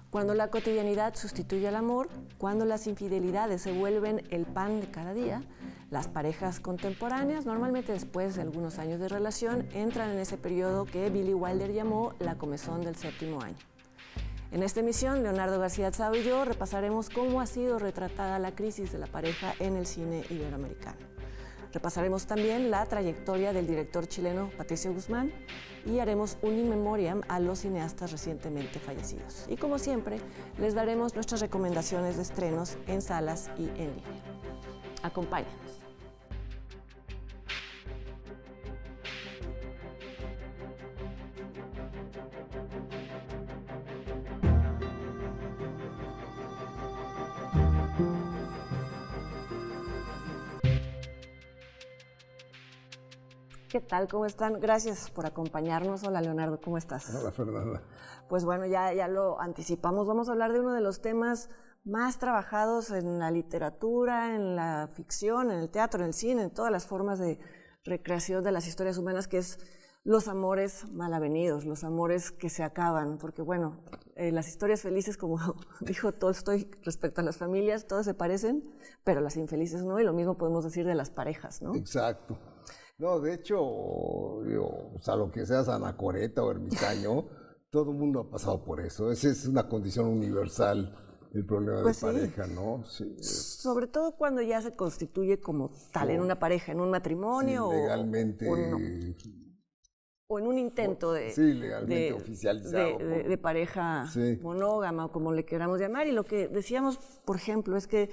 Cuando la cotidianidad sustituye al amor, cuando las infidelidades se vuelven el pan de cada día, las parejas contemporáneas, normalmente después de algunos años de relación, entran en ese periodo que Billy Wilder llamó la comezón del séptimo año. En esta emisión, Leonardo García Tsao y yo repasaremos cómo ha sido retratada la crisis de la pareja en el cine iberoamericano. Repasaremos también la trayectoria del director chileno Patricio Guzmán y haremos un in memoriam a los cineastas recientemente fallecidos. Y como siempre, les daremos nuestras recomendaciones de estrenos en salas y en línea. Acompáñanos. ¿Qué tal? ¿Cómo están? Gracias por acompañarnos. Hola, Leonardo, ¿cómo estás? Hola, Fernanda. Pues bueno, ya lo anticipamos. Vamos a hablar de uno de los temas más trabajados en la literatura, en la ficción, en el teatro, en el cine, en todas las formas de recreación de las historias humanas, que es los amores mal avenidos, los amores que se acaban. Porque bueno, las historias felices, como dijo Tolstoy respecto a las familias, todas se parecen, pero las infelices no, y lo mismo podemos decir de las parejas, ¿no? Exacto. No, de hecho, o sea, lo que seas anacoreta o ermitaño, todo el mundo ha pasado por eso. Esa es una condición universal, el problema Pues de sí. pareja, ¿no? Sí. Sobre todo cuando ya se constituye como tal en una pareja, en un matrimonio Sí, legalmente. o en un intento de, Sí, legalmente oficializado. de pareja Sí. monógama o como le queramos llamar. Y lo que decíamos, por ejemplo, es que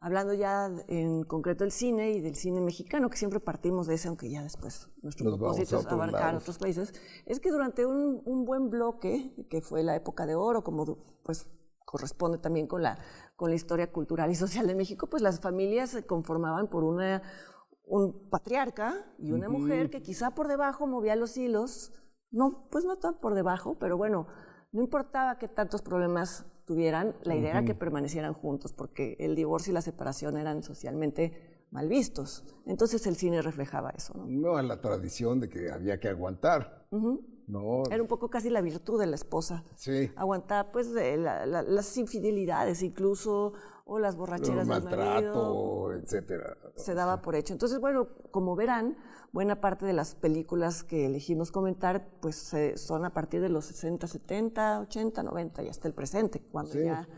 hablando ya en concreto del cine y del cine mexicano, que siempre partimos de ese, aunque ya después nuestro propósito es abarcar otros países, es que durante un buen bloque, que fue la época de oro, como pues corresponde también con la historia cultural y social de México, pues las familias se conformaban por un patriarca y una mujer que quizá por debajo movía los hilos, no, pues no tan por debajo, pero bueno, no importaba qué tantos problemas tuvieran, la idea era que permanecieran juntos, porque el divorcio y la separación eran socialmente mal vistos. Entonces el cine reflejaba eso, ¿no? No, a la tradición de que había que aguantar. No. Era un poco casi la virtud de la esposa. Sí. Aguantar pues las infidelidades incluso, o las borracheras del marido. Maltrato, etcétera. Se daba por hecho. Entonces, bueno, como verán, buena parte de las películas que elegimos comentar pues son a partir de los 60, 70, 80, 90 y hasta el presente, cuando ya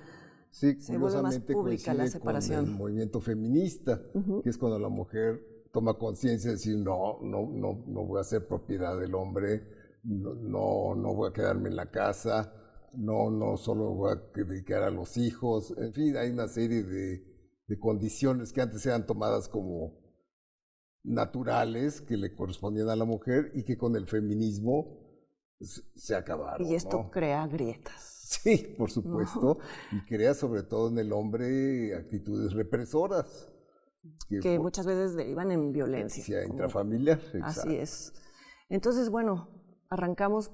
se vuelve más pública la separación. Con el movimiento feminista, que es cuando la mujer toma conciencia de decir no voy a ser propiedad del hombre, no voy a quedarme en la casa, no solo voy a dedicar a los hijos. En fin, hay una serie de condiciones que antes eran tomadas como naturales, que le correspondían a la mujer y que con el feminismo se acabaron. Y esto ¿no? crea grietas. Sí, por supuesto, y crea sobre todo en el hombre actitudes represoras. Que muchas veces derivan en violencia. Intrafamiliar. Así es. Entonces, bueno, arrancamos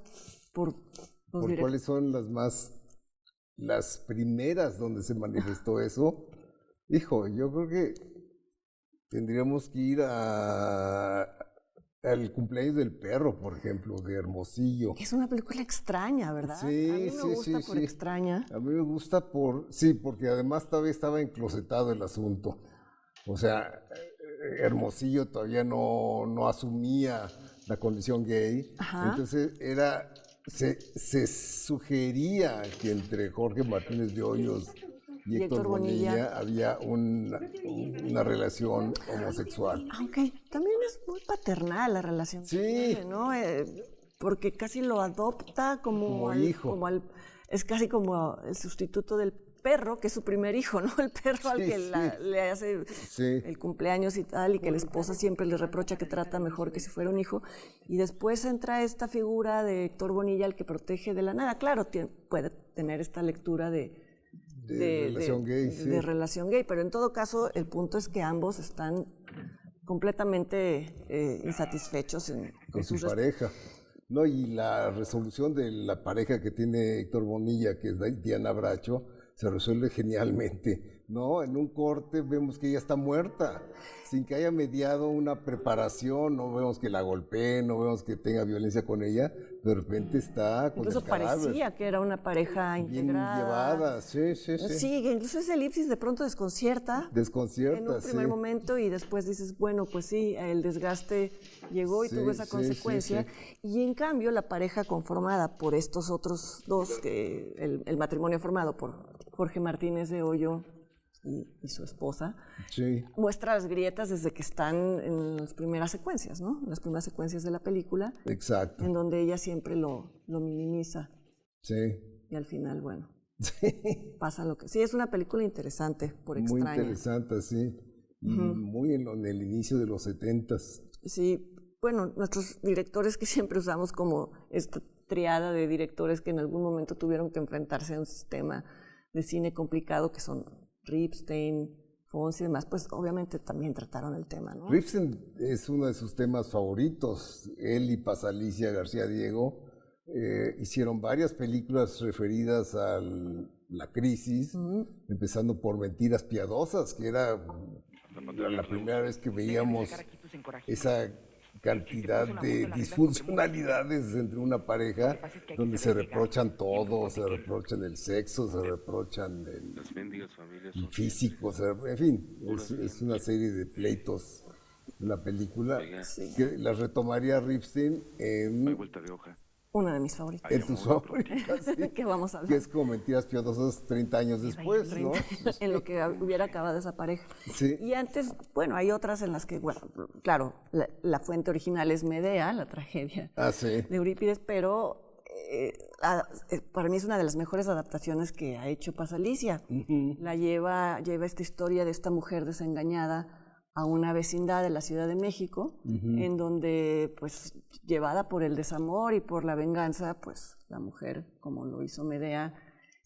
por cuáles son las primeras donde se manifestó eso. Hijo, yo creo que tendríamos que ir al cumpleaños del perro, por ejemplo, de Hermosillo. Es una película extraña, ¿verdad? Sí, a mí me gusta por extraña. A mí me gusta porque además todavía estaba enclosetado el asunto. O sea, Hermosillo todavía no asumía la condición gay. Ajá. Entonces se sugería que entre Jorge Martínez de Hoyos y Héctor Bonilla había una relación homosexual. Aunque también es muy paternal la relación. Sí. Que tiene, ¿no? Porque casi lo adopta como hijo. Es casi como el sustituto del perro, que es su primer hijo, ¿no? El perro al que le hace el cumpleaños y tal, y que la esposa siempre le reprocha que trata mejor que si fuera un hijo. Y después entra esta figura de Héctor Bonilla, el que protege de la nada. Claro, puede tener esta lectura de relación gay. De relación gay, pero en todo caso, el punto es que ambos están completamente insatisfechos con su pareja. No, y la resolución de la pareja que tiene Héctor Bonilla, que es Diana Bracho, se resuelve genialmente. ¿no? En un corte vemos que ella está muerta, sin que haya mediado una preparación, no vemos que la golpeen, no vemos que tenga violencia con ella, de repente está con incluso el cadáver. parecía que era una pareja Bien integrada. llevada, sí. Sí, que incluso esa elipsis de pronto desconcierta. En un primer momento y después dices, bueno, pues sí, el desgaste llegó y tuvo esa consecuencia. Y en cambio la pareja conformada por estos otros dos, que el matrimonio formado por Jorge Martínez de Hoyo y su esposa, muestra las grietas desde que están en las primeras secuencias, ¿no? En las primeras secuencias de la película. Exacto. En donde ella siempre lo minimiza. Sí. Y al final, bueno, pasa lo que... Sí, es una película interesante, por extraña. Muy interesante, sí. Y muy en el inicio de los 70s. Sí, bueno, nuestros directores que siempre usamos como esta triada de directores que en algún momento tuvieron que enfrentarse a un sistema de cine complicado, que son Ripstein, Fonsi y demás, pues obviamente también trataron el tema, ¿no? Ripstein es uno de sus temas favoritos. Él y Pasalicia García Diego hicieron varias películas referidas a la crisis, empezando por Mentiras Piadosas, que era la primera vez que veíamos esa cantidad de disfuncionalidades entre una pareja, donde se reprochan todo, se reprochan el sexo, se reprochan el físico, en fin, es una serie de pleitos en la película que las retomaría Ripstein en una de mis favoritas. En tus favoritas, sí. Que vamos a hablar. Que es como Mentiras Piadosas 30 años después, ¿no? En lo que hubiera acabado esa pareja. Sí. Y antes, bueno, hay otras en las que, bueno, claro, la fuente original es Medea, la tragedia de Eurípides, pero para mí es una de las mejores adaptaciones que ha hecho Pasalicia. La lleva esta historia de esta mujer desengañada a una vecindad de la Ciudad de México, en donde, pues, llevada por el desamor y por la venganza, pues, la mujer, como lo hizo Medea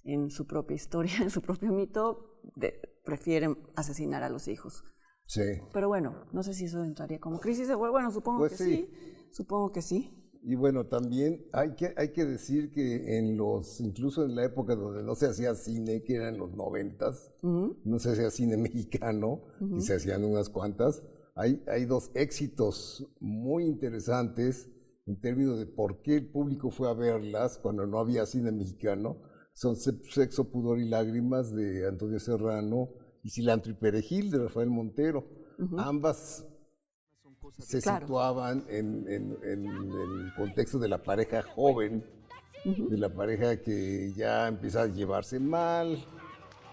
en su propia historia, en su propio mito, prefiere asesinar a los hijos. Sí. Pero bueno, no sé si eso entraría como crisis. Bueno, supongo que sí. Supongo que sí. Y bueno, también hay que decir que incluso en la época donde no se hacía cine, que eran los 90s, no se hacía cine mexicano, y se hacían unas cuantas, hay dos éxitos muy interesantes en términos de por qué el público fue a verlas cuando no había cine mexicano. Son Sexo, Pudor y Lágrimas de Antonio Serrano y Cilantro y Perejil de Rafael Montero. Ambas se situaban en el contexto de la pareja joven, de la pareja que ya empieza a llevarse mal,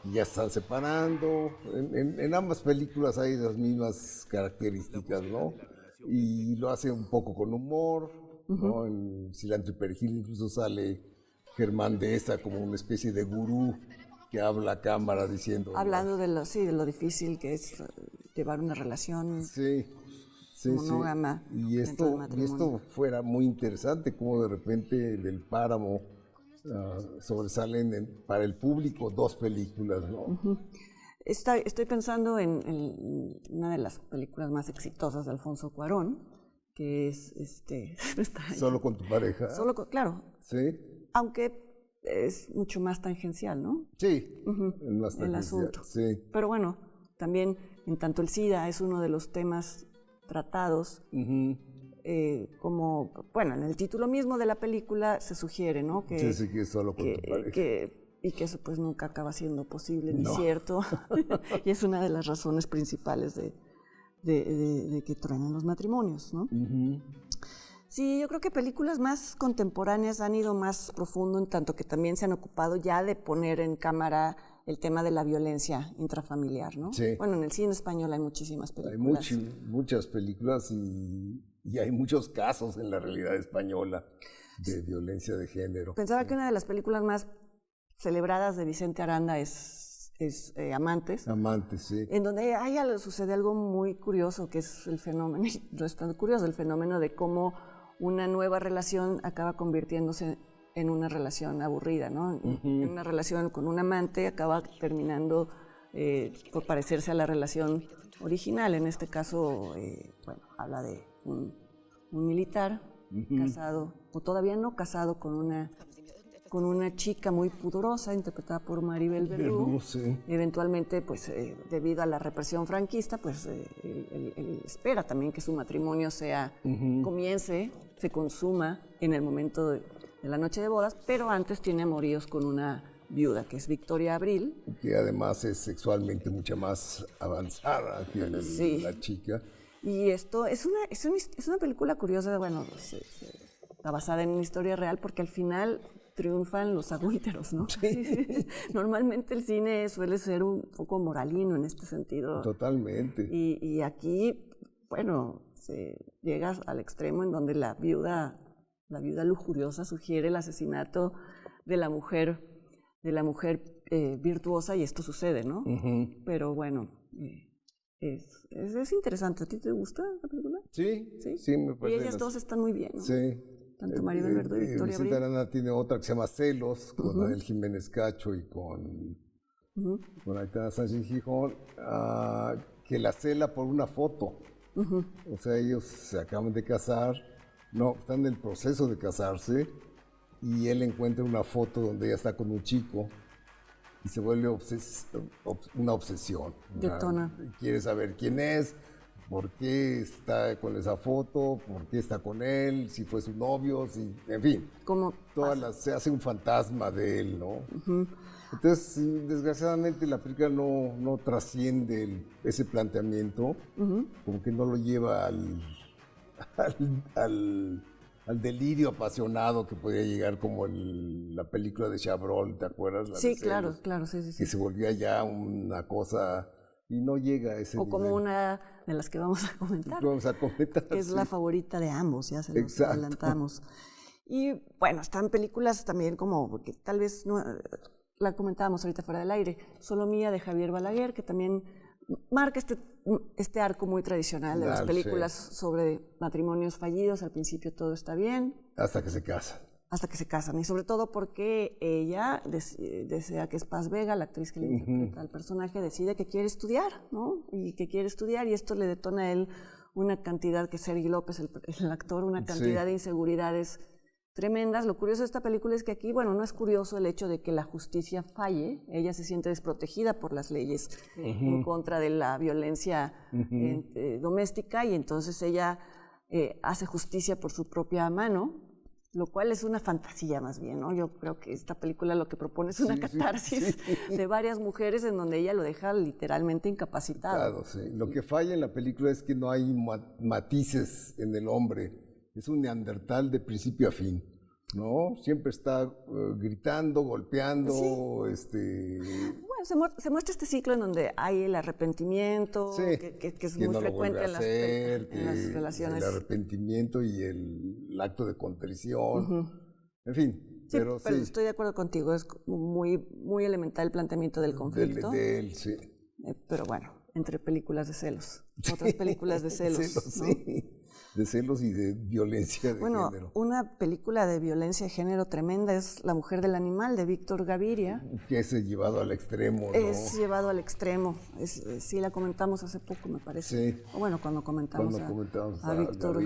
y ya están separando. En ambas películas hay las mismas características, ¿no? Y lo hace un poco con humor, ¿no? En Cilantro y Perejil incluso sale Germán Deza como una especie de gurú que habla a cámara diciendo... Hablando de lo difícil que es llevar una relación... monógama. Y esto fuera muy interesante, como de repente del Páramo sobresalen para el público dos películas, ¿no? Estoy pensando en una de las películas más exitosas de Alfonso Cuarón, que es Solo con tu pareja. Claro. Sí. Aunque es mucho más tangencial, ¿no? Sí, más tangencial, el asunto. Sí. Pero bueno, también en tanto el SIDA es uno de los temas tratados, como, bueno, en el título mismo de la película se sugiere, ¿no? Que es solo con tu pareja. Y que eso pues nunca acaba siendo posible, ni cierto. Y es una de las razones principales de que truenan los matrimonios, ¿no? Sí, yo creo que películas más contemporáneas han ido más profundo, en tanto que también se han ocupado ya de poner en cámara el tema de la violencia intrafamiliar, ¿no? Sí. Bueno, en el cine español hay muchísimas películas. Hay muchas películas y hay muchos casos en la realidad española de violencia de género. Pensaba que una de las películas más celebradas de Vicente Aranda es Amantes. Amantes, sí. En donde sucede algo muy curioso, que es el fenómeno, no es tan curioso, el fenómeno de cómo una nueva relación acaba convirtiéndose en una relación aburrida, ¿no? En una relación con un amante acaba terminando por parecerse a la relación original. En este caso, bueno, habla de un militar casado, o todavía no casado, con con una chica muy pudorosa, interpretada por Maribel Verdú. Sí. Eventualmente, pues, debido a la represión franquista, pues, él espera también que su matrimonio comience, se consuma en el momento de la noche de bodas, pero antes tiene amoríos con una viuda, que es Victoria Abril. Que además es sexualmente mucho más avanzada que la chica. Y esto es una película curiosa, bueno, está basada en una historia real, porque al final triunfan los adúlteros, ¿no? Sí. Normalmente el cine suele ser un poco moralino en este sentido. Totalmente. Y aquí, bueno, se llega al extremo en donde la viuda lujuriosa sugiere el asesinato de la mujer virtuosa, y esto sucede, ¿no? Pero bueno, es interesante. ¿A ti te gusta la película? Sí, me parece. Y ellas dos están muy bien, ¿no? Sí. Tanto Maribel Verdú y Victoria Abril. Vicente Arana tiene otra que se llama Celos, con Adel Jiménez Cacho y con Aitana Sánchez Gijón, que la cela por una foto. O sea, ellos se acaban de casar, están en el proceso de casarse, y él encuentra una foto donde ella está con un chico y se vuelve una obsesión. Detona. Quiere saber quién es, por qué está con esa foto, por qué está con él, si fue su novio, en fin. Se hace un fantasma de él, ¿no? Entonces, desgraciadamente, la película no trasciende ese planteamiento, como que no lo lleva al delirio apasionado que podía llegar como la película de Chabrol, ¿te acuerdas? Sí, claro, sí. Que se volvía ya una cosa, y no llega a ese nivel. Como una de las que vamos a comentar. Que es la favorita de ambos, ya se los adelantamos. Y bueno, están películas también como, que tal vez no, la comentábamos ahorita fuera del aire, Solo Mía, de Javier Balaguer, que también marca este arco muy tradicional de las películas sobre matrimonios fallidos. Al principio todo está bien. Hasta que se casan. Y sobre todo porque ella desea que es Paz Vega, la actriz que le interpreta al personaje, decide que quiere estudiar, ¿no? Y esto le detona a él una cantidad, que Sergi López, el actor, una cantidad de inseguridades tremendas. Lo curioso de esta película es que aquí, bueno, no es curioso el hecho de que la justicia falle. Ella se siente desprotegida por las leyes en contra de la violencia doméstica, y entonces ella hace justicia por su propia mano, lo cual es una fantasía más bien, ¿no? Yo creo que esta película lo que propone es una catarsis de varias mujeres, en donde ella lo deja literalmente incapacitado. Claro, sí. Lo que falla en la película es que no hay matices en el hombre. Es un neandertal de principio a fin, ¿no? Siempre está gritando, golpeando, Bueno, se muestra este ciclo en donde hay el arrepentimiento, que es muy frecuente en las relaciones. El arrepentimiento y el acto de contrición, en fin. Pero estoy de acuerdo contigo, es muy, muy elemental el planteamiento del conflicto. De él, sí. Pero bueno, entre películas de celos, otras películas de celos, ¿no? Sí. De celos y de violencia de género. Bueno, una película de violencia de género tremenda es La mujer del animal, de Víctor Gaviria. Que es llevado al extremo, ¿no? Es llevado al extremo. Sí, la comentamos hace poco, me parece. Sí. O bueno, cuando comentamos a Víctor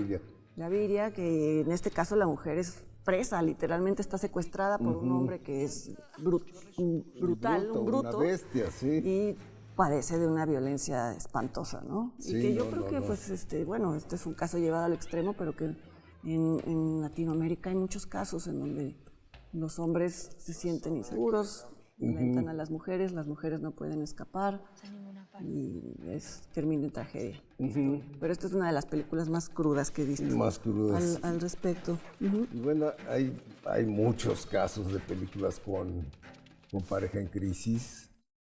Gaviria, que en este caso la mujer es presa, literalmente está secuestrada por un hombre que es brutal, un bruto. Una bestia, sí. Y padece de una violencia espantosa, ¿no? Sí, y que yo creo que, pues, bueno, este es un caso llevado al extremo, pero que en Latinoamérica hay muchos casos en donde los hombres se sienten inseguros, violentan a las mujeres no pueden escapar, y termina en tragedia. Pero esta es una de las películas más crudas que he visto. Más crudas. Al respecto. Y bueno, hay muchos casos de películas con pareja en crisis.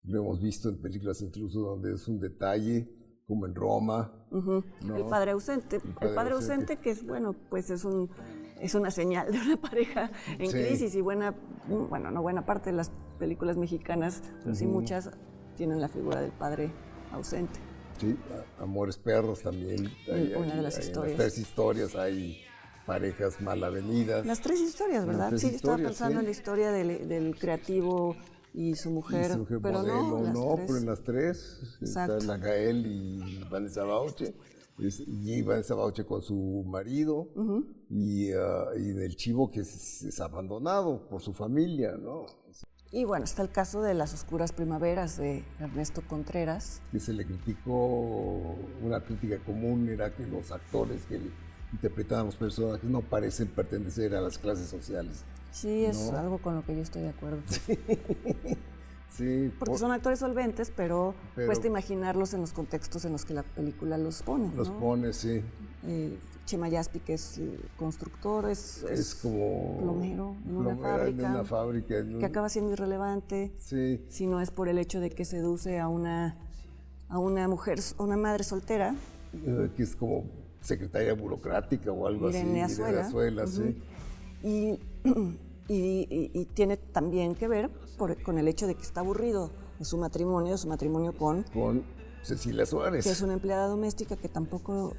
Lo hemos visto en películas incluso donde es un detalle, como en Roma. ¿No? El padre ausente. El padre ausente, que es, bueno, pues es una señal de una pareja en crisis, y no buena parte de las películas mexicanas, pero sí muchas tienen la figura del padre ausente. Sí, Amores Perros también. Una de las historias. En las 3 historias hay parejas mal avenidas. Las 3 historias, ¿verdad? Sí, estaba pensando en la historia del creativo y su mujer, pero modelo, pero en las 3 está la Gael y Vanessa Bauche. Y iba en esa noche con su marido y del chivo que es abandonado por su familia, ¿no? Y bueno, está el caso de Las oscuras primaveras de Ernesto Contreras. Que se le criticó, una crítica común era que los actores que interpretaban los personajes no parecen pertenecer a las clases sociales. Sí, es algo con lo que yo estoy de acuerdo. Sí, porque son actores solventes, pero cuesta imaginarlos en los contextos en los que la película los pone. Los pone, sí. Chema Yaspi, que es constructor, es como plomero en una fábrica, que acaba siendo irrelevante, si no es por el hecho de que seduce a una mujer, una madre soltera. Que es como secretaria burocrática o algo Irene así. Azuela, sí. Y tiene también que ver con el hecho de que está aburrido de su matrimonio con Cecilia Suárez, que es una empleada doméstica que tampoco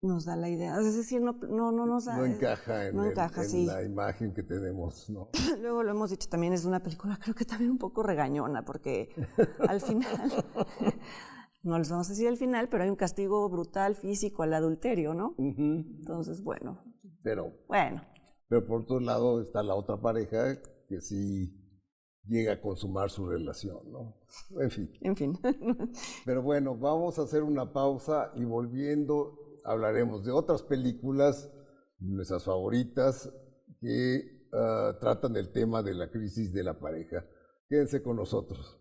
nos da la idea, es decir, no nos da, no encaja en sí. la imagen que tenemos, ¿no? Luego lo hemos dicho, también es una película creo que también un poco regañona, porque al final no les vamos a decir el final, pero hay un castigo brutal físico al adulterio, ¿no? Entonces, bueno. Pero por otro lado está la otra pareja que sí llega a consumar su relación, ¿no? En fin. Pero bueno, vamos a hacer una pausa y volviendo hablaremos de otras películas, nuestras favoritas, que tratan el tema de la crisis de la pareja. Quédense con nosotros.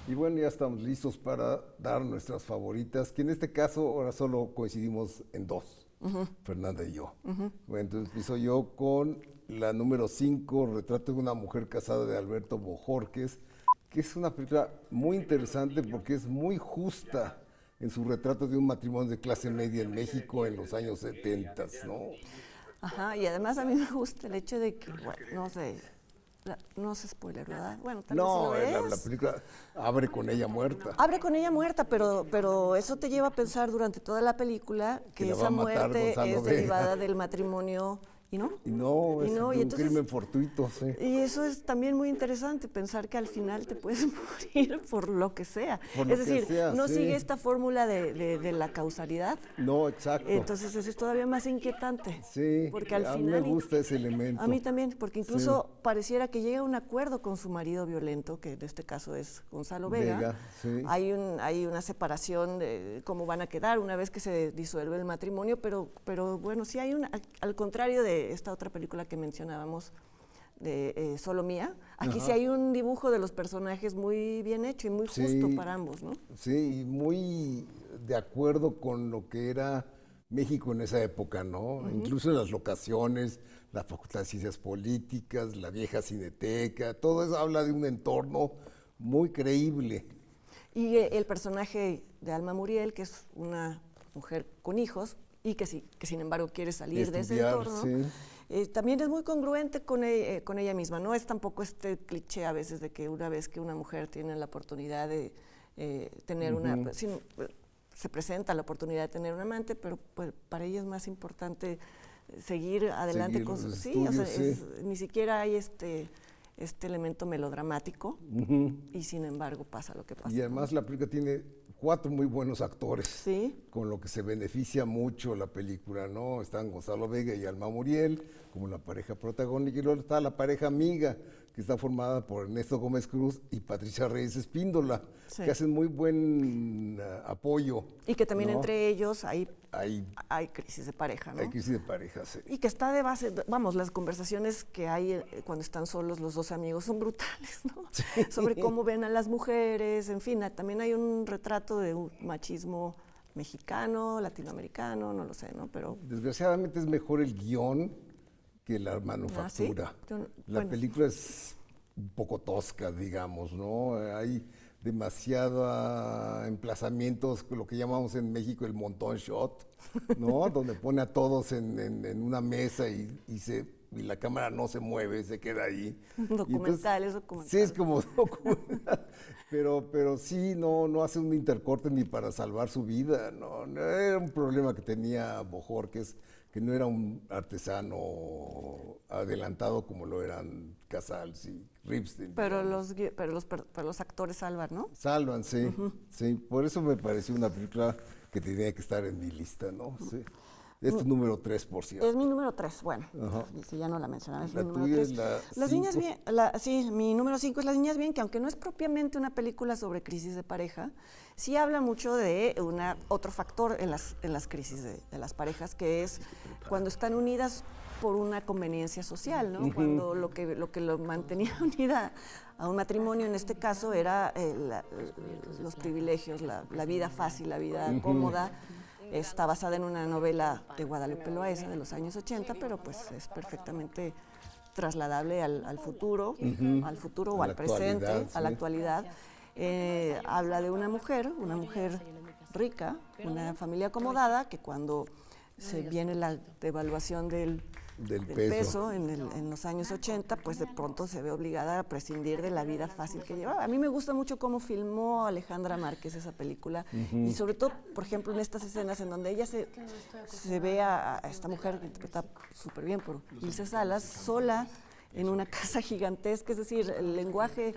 Y bueno, ya estamos listos para dar nuestras favoritas, que en este caso ahora solo coincidimos en dos, Fernanda y yo. Bueno, entonces empiezo yo con la número 5, Retrato de una mujer casada, de Alberto Bojorquez, que es una película muy interesante porque es muy justa en su retrato de un matrimonio de clase media en México en los años 70, ¿no? Ajá, y además a mí me gusta el hecho de que, bueno, no es spoiler, ¿verdad? Bueno, tal vez sí lo es. La película abre con ella muerta. Abre con ella muerta, pero eso te lleva a pensar durante toda la película que esa muerte es derivada del matrimonio. ¿Y no? Y no, es un crimen fortuito, sí. Y eso es también muy interesante, pensar que al final te puedes morir por lo que sea. Es decir, no sigue esta fórmula de la causalidad. No, exacto. Entonces eso es todavía más inquietante. Sí, porque al a final, mí me gusta ese elemento. A mí también, porque incluso pareciera que llega a un acuerdo con su marido violento, que en este caso es Gonzalo Vega. Sí. Hay una separación de cómo van a quedar una vez que se disuelve el matrimonio, pero bueno, sí hay al contrario de esta otra película que mencionábamos, de Solo Mía, aquí sí hay un dibujo de los personajes muy bien hecho y muy justo para ambos, ¿no? Sí, y muy de acuerdo con lo que era México en esa época, ¿no? Incluso en las locaciones, la Facultad de Ciencias Políticas, la vieja Cineteca, todo eso habla de un entorno muy creíble. Y el personaje de Alma Muriel, que es una mujer con hijos y que sin embargo quiere salir de ese entorno, también es muy congruente con ella misma. No es tampoco este cliché a veces de que una vez que una mujer tiene la oportunidad de tener se presenta la oportunidad de tener un amante, pero pues, para ella es más importante seguir adelante con sus estudios. Ni siquiera hay este elemento melodramático y sin embargo pasa lo que pasa. Y además la película tiene 4 muy buenos actores, con lo que se beneficia mucho la película, ¿no? Están Gonzalo Vega y Alma Muriel como la pareja protagónica, y luego está la pareja amiga, que está formada por Ernesto Gómez Cruz y Patricia Reyes Espíndola, que hacen muy buen apoyo. Y que también entre ellos hay crisis de pareja, ¿no? Hay crisis de pareja, sí. Y que está de base, vamos, las conversaciones que hay cuando están solos los dos amigos son brutales, ¿no? Sí. Sobre cómo ven a las mujeres, en fin, también hay un retrato de un machismo mexicano, latinoamericano, no lo sé, ¿no? Pero desgraciadamente es mejor el guión que la manufactura. La película es un poco tosca, digamos, ¿no? Hay demasiados emplazamientos, lo que llamamos en México el montón shot, ¿no? Donde pone a todos en una mesa y la cámara no se mueve, se queda ahí. Documental, es documental. Sí, es como documental, pero sí, no hace un intercorte ni para salvar su vida, ¿no? Era un problema que tenía Bojorquez, que no era un artesano adelantado como lo eran Casals y Ripstein. Pero los actores salvan, ¿no? Salvan, sí, sí. Por eso me pareció una película que tenía que estar en mi lista, ¿no? Sí. Es tu número 3, por cierto. Es mi número 3, bueno, si ya no la mencionaba, es mi número 3. Es la Las cinco. niñas bien, sí, mi número 5 es Las niñas bien, que aunque no es propiamente una película sobre crisis de pareja, sí habla mucho de otro factor en las crisis de las parejas, que es cuando están unidas por una conveniencia social, ¿no? Cuando lo que lo mantenía unida a un matrimonio, en este caso, era los privilegios, la vida fácil, la vida cómoda. Está basada en una novela de Guadalupe Loaesa de los años 80, pero pues es perfectamente trasladable al futuro o al presente, a la actualidad. Habla de una mujer rica, una familia acomodada, que cuando se viene la devaluación del peso en los años 80, pues de pronto se ve obligada a prescindir de la vida fácil que llevaba. A mí me gusta mucho cómo filmó Alejandra Márquez esa película, y sobre todo, por ejemplo, en estas escenas en donde ella se ve a esta mujer que interpreta súper bien por Ilse Salas, sola en una casa gigantesca, es decir, el lenguaje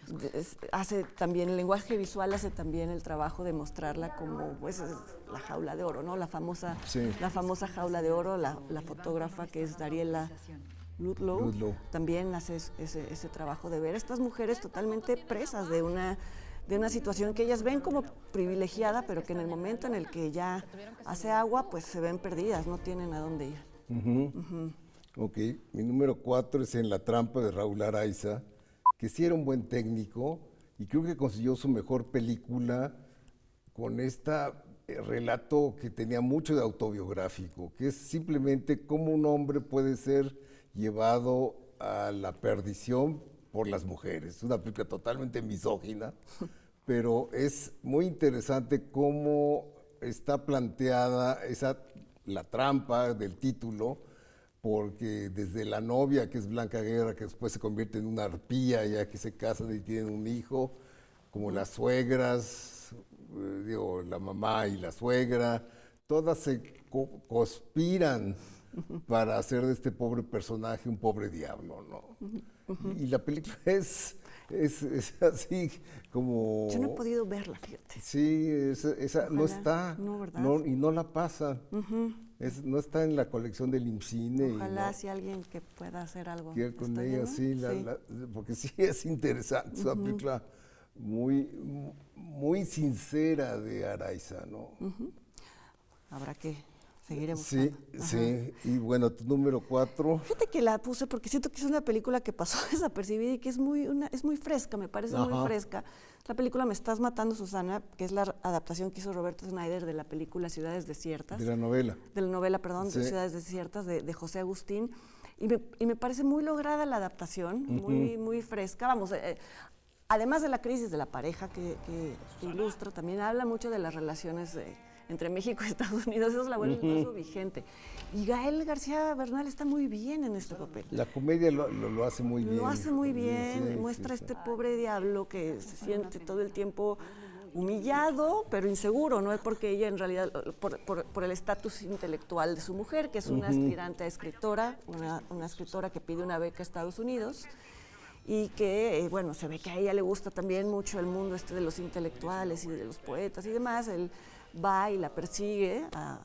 el lenguaje visual hace también el trabajo de mostrarla como pues la jaula de oro, ¿no? La famosa jaula de oro. La fotógrafa, que es Dariela Ludlow, también hace ese trabajo de ver a estas mujeres totalmente presas de una situación que ellas ven como privilegiada, pero que en el momento en el que ya hace agua, pues se ven perdidas, no tienen a dónde ir. Ok, mi número 4 es En la trampa, de Raúl Araiza, que sí era un buen técnico y creo que consiguió su mejor película con este relato que tenía mucho de autobiográfico, que es simplemente cómo un hombre puede ser llevado a la perdición por las mujeres. Es una película totalmente misógina, pero es muy interesante cómo está planteada la trampa del título, porque desde la novia, que es Blanca Guerra, que después se convierte en una arpía, ya que se casan y tienen un hijo, como las suegras, la mamá y la suegra, todas se conspiran para hacer de este pobre personaje un pobre diablo, ¿no? Y la película es así como... Yo no he podido verla, fíjate. Sí, esa no está, no, ¿verdad? Y no la pasan. No está en la colección del IMCINE. Ojalá si alguien que pueda hacer algo con ella, sí, porque sí es interesante, es una película muy, muy sincera de Araiza, ¿no? Habrá que seguiremos. Sí, sí, y bueno, tu número 4. Fíjate que la puse porque siento que es una película que pasó desapercibida y que es muy fresca, me parece muy fresca. La película Me estás matando, Susana, que es la adaptación que hizo Roberto Schneider de la película Ciudades Desiertas. De la novela. De la novela, perdón, de Ciudades Desiertas, de José Agustín. Y me parece muy lograda la adaptación, muy fresca. Vamos, además de la crisis de la pareja que ilustra, también habla mucho de las relaciones entre México y Estados Unidos. Eso es la vuelve incluso vigente. Y Gael García Bernal está muy bien en este papel. La comedia lo hace muy bien. Lo hace muy bien, muestra este pobre diablo que se siente todo el tiempo humillado, pero inseguro, no es porque ella en realidad, por el estatus intelectual de su mujer, que es una aspirante a escritora, una escritora que pide una beca a Estados Unidos, y que, bueno, se ve que a ella le gusta también mucho el mundo de los intelectuales y de los poetas y demás. Él va y la persigue a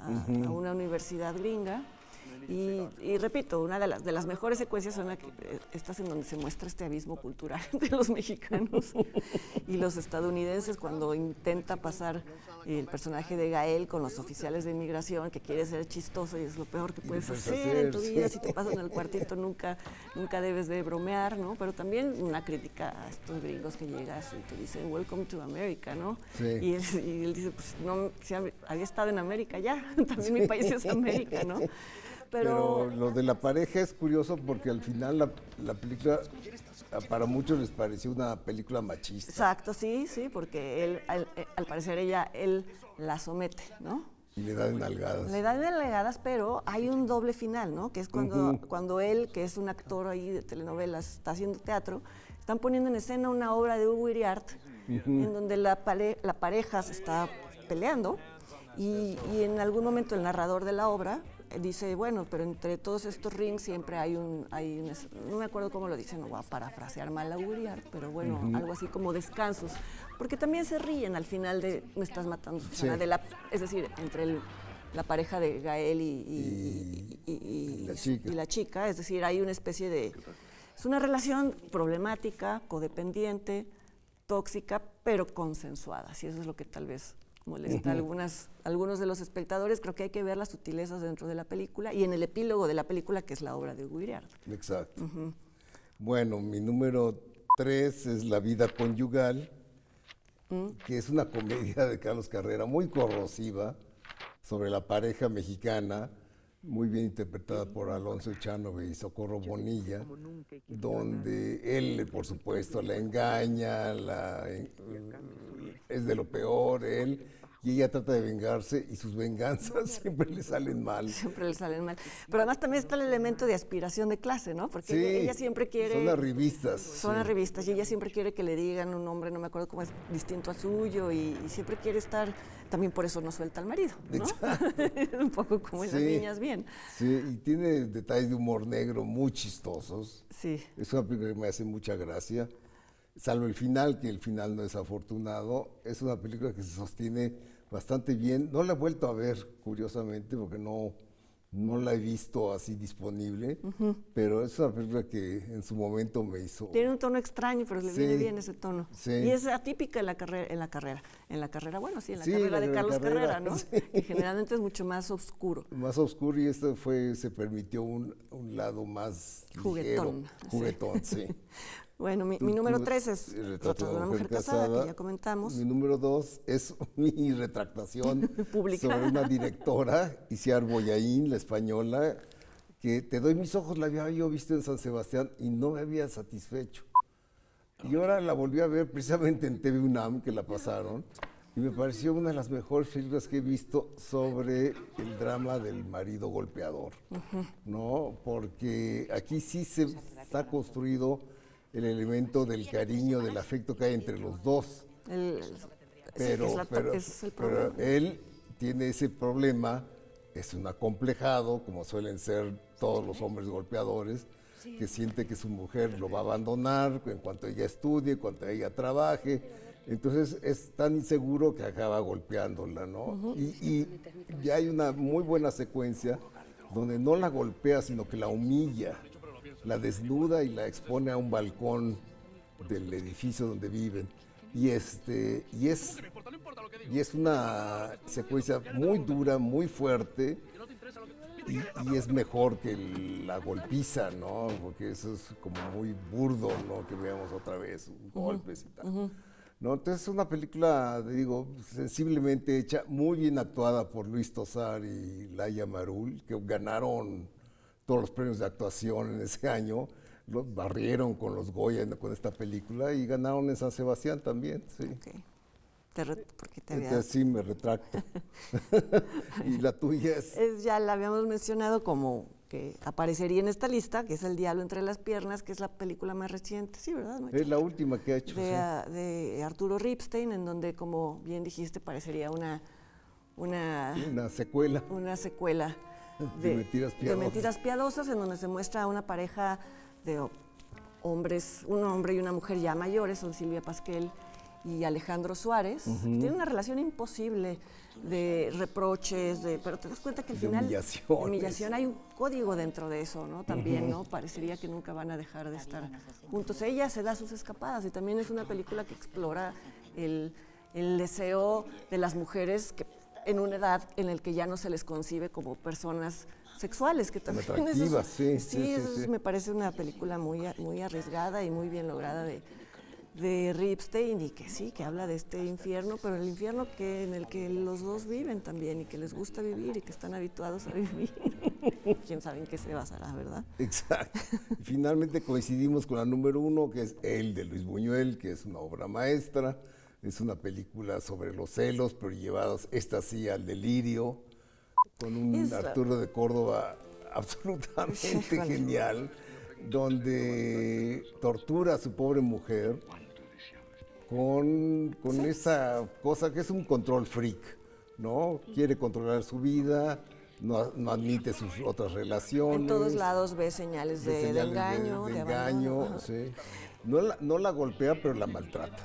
una universidad gringa. Y repito, una de las mejores secuencias son estas en donde se muestra este abismo cultural entre los mexicanos y los estadounidenses, cuando intenta pasar el personaje de Gael con los oficiales de inmigración, que quiere ser chistoso y es lo peor que puedes hacer en tu vida. Si te pasas en el cuartito nunca debes de bromear, ¿no? Pero también una crítica a estos gringos que llegas y te dicen "Welcome to America", ¿no? Sí. Y él dice, pues no, si había estado en América ya, también mi país es América, ¿no? Pero lo de la pareja es curioso porque al final la película para muchos les pareció una película machista. Exacto, sí, porque él, al parecer él la somete, ¿no? Y le da de nalgadas. Le da de nalgadas, pero hay un doble final, ¿no? Que es cuando él, que es un actor ahí de telenovelas, está haciendo teatro, están poniendo en escena una obra de Hugo Iriart, en donde la pareja se está peleando y en algún momento el narrador de la obra dice, bueno, pero entre todos estos rings siempre hay un no me acuerdo cómo lo dice, no voy a parafrasear mal a Uriart, pero bueno, algo así como descansos, porque también se ríen al final de me estás matando, Susana, es decir, entre la pareja de Gael y la chica, es decir, hay una especie de, es una relación problemática, codependiente, tóxica, pero consensuada, y eso es lo que tal vez molesta a algunos de los espectadores. Creo que hay que ver las sutilezas dentro de la película y en el epílogo de la película, que es la obra de Uriart. Exacto. Bueno, mi número 3 es La vida conyugal, que es una comedia de Carlos Carrera muy corrosiva sobre la pareja mexicana, muy bien interpretada por Alonso Echanove y Socorro Bonilla, donde él, por supuesto, la engaña, es de lo peor, él, y ella trata de vengarse y sus venganzas siempre le salen mal. Siempre le salen mal. Pero además también está el elemento de aspiración de clase, ¿no? Porque sí, ella siempre quiere... Son arribistas. Son arribistas y ella siempre quiere que le digan un nombre, no me acuerdo cómo es, distinto al suyo y siempre quiere estar... También por eso no suelta al marido, ¿no? Un poco como en Las niñas bien. Sí, y tiene detalles de humor negro muy chistosos. Sí. Es una película que me hace mucha gracia. Salvo el final, que el final no es afortunado. Es una película que se sostiene bastante bien. No la he vuelto a ver, curiosamente, porque no la he visto así disponible, pero es una película que en su momento me hizo... Tiene un tono extraño, pero le viene bien ese tono. Sí. Y es atípica en la carrera, bueno, sí, en la carrera de Carlos Carrera, ¿no? Sí. Que generalmente es mucho más oscuro. Más oscuro, y esto se permitió un lado más juguetón. Ligero, juguetón, sí. Bueno, mi número 3 es Retrato de una mujer casada, que ya comentamos. Mi número 2 es mi retractación pública sobre una directora, Isiar Boyaín, la española, que Te doy mis ojos, la había yo visto en San Sebastián y no me había satisfecho. Y ahora la volví a ver precisamente en TV UNAM, que la pasaron, y me pareció una de las mejores películas que he visto sobre el drama del marido golpeador, ¿no? Porque aquí sí se está construido el elemento del cariño, del afecto que hay entre los dos. Pero él tiene ese problema, es un acomplejado, como suelen ser todos los hombres golpeadores, que siente que su mujer lo va a abandonar en cuanto ella estudie, en cuanto ella trabaje. Entonces es tan inseguro que acaba golpeándola, ¿no? Y ya hay una muy buena secuencia donde no la golpea, sino que la humilla, la desnuda y la expone a un balcón del edificio donde viven. Y es una secuencia muy dura, muy fuerte, y es mejor que la golpiza, ¿no? Porque eso es como muy burdo, ¿no? Que veamos otra vez golpes y tal. ¿No? Entonces es una película, digo, sensiblemente hecha, muy bien actuada por Luis Tosar y Laia Marul, que ganaron todos los premios de actuación en ese año, los barrieron con los Goya con esta película y ganaron en San Sebastián también. Sí. Okay. Entonces sí, me retracto. ¿Y la tuya es? Ya la habíamos mencionado como que aparecería en esta lista, que es El diablo entre las piernas, que es la película más reciente, sí, ¿verdad? Es la última que ha hecho. De Arturo Ripstein, en donde, como bien dijiste, parecería una secuela. Una secuela de Mentiras Piadosas, en donde se muestra a una pareja de hombres, un hombre y una mujer ya mayores, son Silvia Pasquel y Alejandro Suárez. Tienen una relación imposible de reproches, pero te das cuenta que al final humillación, hay un código dentro de eso, ¿no? También, ¿no? Parecería que nunca van a dejar de estar juntos. Ella se da sus escapadas y también es una película que explora el deseo de las mujeres que en una edad en la que ya no se les concibe como personas sexuales, que también atractivas, sí, me parece una película muy arriesgada y muy bien lograda de Ripstein, y que sí, que habla de este infierno, pero el infierno en el que los dos viven también y que les gusta vivir y que están habituados a vivir. ¿Quién sabe en qué se basará, verdad? Exacto. Finalmente coincidimos con la número 1, que es El de Luis Buñuel, que es una obra maestra. Es una película sobre los celos, pero llevados, esta sí, al delirio, con un Arturo de Córdoba absolutamente genial, donde tortura a su pobre mujer con esa cosa que es un control freak, ¿no? Quiere controlar su vida, no admite sus otras relaciones. En todos lados ve señales de engaño, de engaño, sí. No la golpea, pero la maltrata.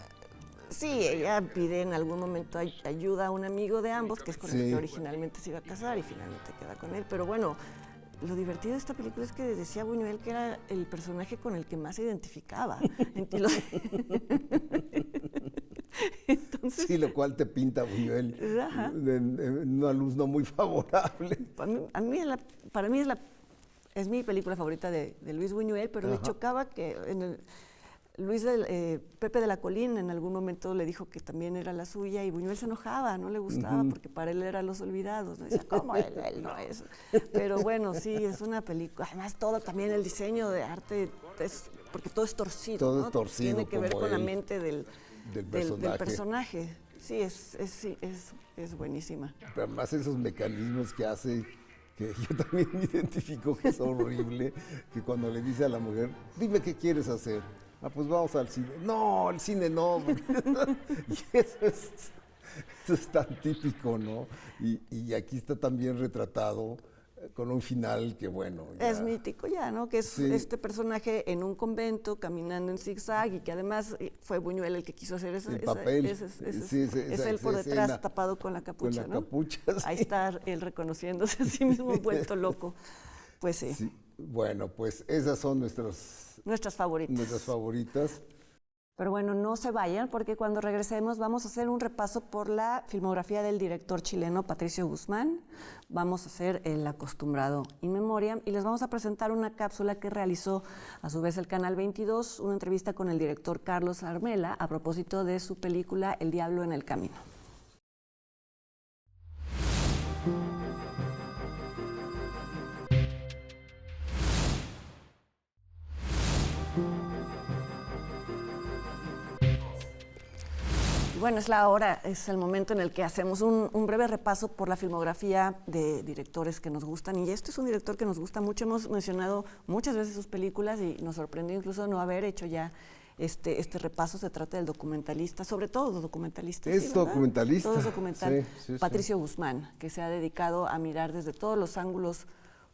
Sí, ella pide en algún momento ayuda a un amigo de ambos, que es con el que originalmente se iba a casar y finalmente queda con él. Pero bueno, lo divertido de esta película es que decía Buñuel que era el personaje con el que más se identificaba. Entonces, sí, lo cual te pinta Buñuel en una luz no muy favorable. Para mí es mi película favorita de Luis Buñuel, pero me chocaba que Pepe de la Colina en algún momento le dijo que también era la suya y Buñuel se enojaba, no le gustaba porque para él era Los Olvidados. ¿No? Decía, ¿cómo él no es? Pero bueno, sí, es una película. Además, todo también el diseño de arte, porque todo es torcido. Todo ¿no? es torcido. Tiene que ver con la mente del personaje. Sí, es buenísima. Pero además esos mecanismos que hace, que yo también me identifico que es horrible, que cuando le dice a la mujer, dime qué quieres hacer. Ah, pues vamos al cine. No, el cine no. Y eso es tan típico, ¿no? Y aquí está también retratado con un final que, bueno... Ya, es mítico ya, ¿no? Que es este personaje en un convento, caminando en zigzag, y que además fue Buñuel el que quiso hacer ese papel. Es él por detrás, escena, tapado con la capucha, con la capucha, ¿no? Ahí está él reconociéndose a sí mismo, vuelto loco. Pues sí. Bueno, pues esas son nuestras favoritas. Pero bueno, no se vayan porque cuando regresemos vamos a hacer un repaso por la filmografía del director chileno Patricio Guzmán. Vamos a hacer el acostumbrado In Memoriam y les vamos a presentar una cápsula que realizó a su vez el Canal 22, una entrevista con el director Carlos Armela a propósito de su película El Diablo en el Camino. Bueno, es el momento en el que hacemos un breve repaso por la filmografía de directores que nos gustan. Y este es un director que nos gusta mucho. Hemos mencionado muchas veces sus películas y nos sorprendió incluso no haber hecho ya este repaso. Se trata del documentalista, sobre todo documentalista. Es documentalista. Todo es documental. Sí. Patricio Guzmán, que se ha dedicado a mirar desde todos los ángulos